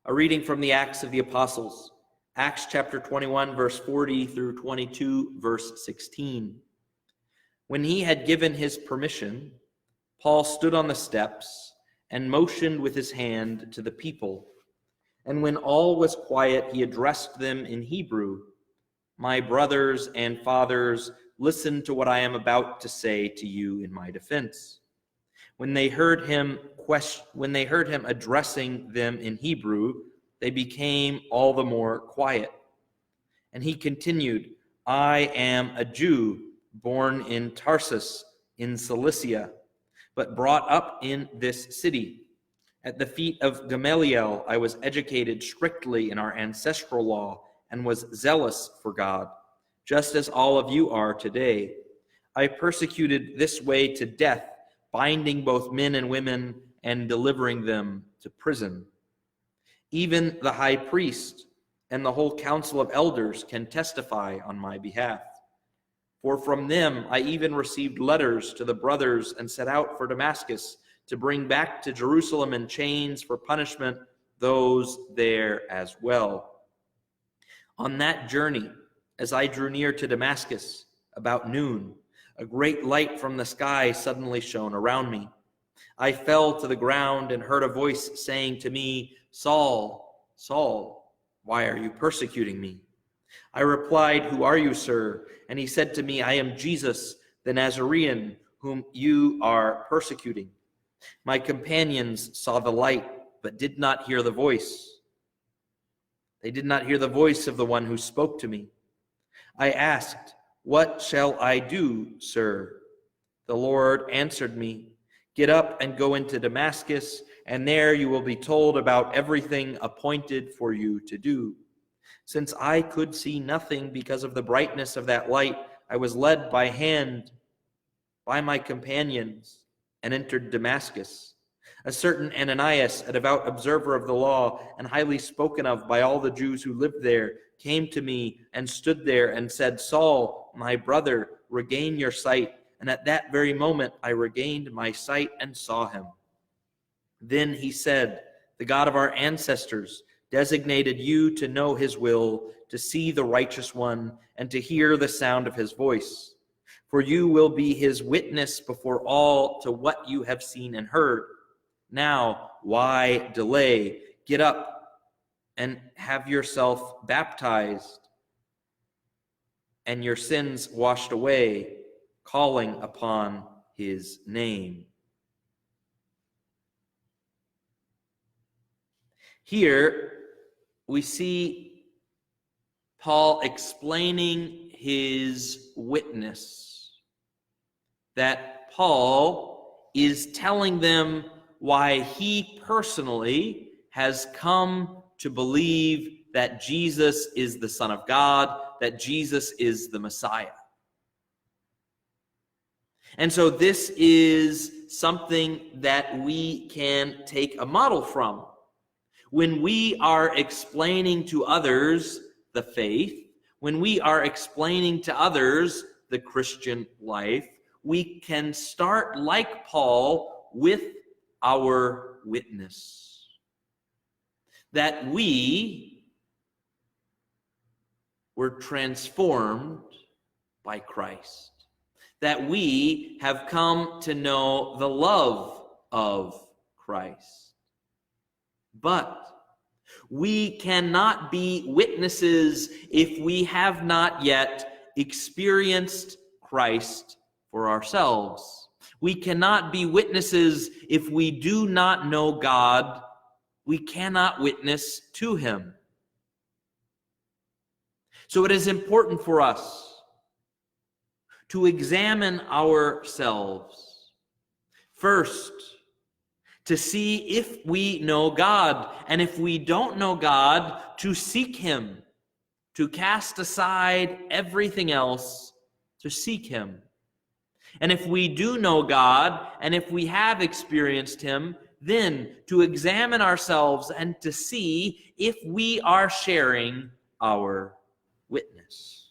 A reading from the Acts of the Apostles, Acts chapter 21, verse 40 through 22, verse 16. When he had given his permission, Paul stood on the steps and motioned with his hand to the people. And when all was quiet, he addressed them in Hebrew. My brothers and fathers, listen to what I am about to say to you in my defense. When they heard him addressing them in Hebrew, they became all the more quiet. And he continued, I am a Jew, born in Tarsus in Cilicia, but brought up in this city. At the feet of Gamaliel, I was educated strictly in our ancestral law and was zealous for God, just as all of you are today. I persecuted this way to death, binding both men and women and delivering them to prison. Even the high priest and the whole council of elders can testify on my behalf. For from them I even received letters to the brothers and set out for Damascus to bring back to Jerusalem in chains for punishment those there as well. On that journey, as I drew near to Damascus, about noon, a great light from the sky suddenly shone around me. I fell to the ground and heard a voice saying to me, Saul, Saul, why are you persecuting me? I replied, Who are you, sir? And he said to me, I am Jesus, the Nazarene, whom you are persecuting. My companions saw the light, but did not hear the voice. They did not hear the voice of the one who spoke to me. I asked, What shall I do, sir? The Lord answered me, Get up and go into Damascus, and there you will be told about everything appointed for you to do. Since I could see nothing because of the brightness of that light, I was led by hand by my companions and entered Damascus. A certain Ananias, a devout observer of the law and highly spoken of by all the Jews who lived there, came to me and stood there and said, Saul, my brother, regain your sight. And at that very moment I regained my sight and saw him. Then he said, The God of our ancestors designated you to know his will, to see the righteous one, and to hear the sound of his voice. For you will be his witness before all to what you have seen and heard. Now, why delay? Get up and have yourself baptized and your sins washed away, calling upon his name. Here we see Paul explaining his witness, that Paul is telling them why he personally has come to believe that Jesus is the Son of God, that Jesus is the Messiah. And so this is something that we can take a model from. When we are explaining to others the faith, when we are explaining to others the Christian life, we can start like Paul with our witness. That we were transformed by Christ. That we have come to know the love of Christ. But we cannot be witnesses if we have not yet experienced Christ for ourselves. We cannot be witnesses if we do not know God. We cannot witness to him. So it is important for us to examine ourselves. First, to see if we know God, and if we don't know God, to seek him, to cast aside everything else, to seek him. And if we do know God, and if we have experienced him, then to examine ourselves and to see if we are sharing our witness.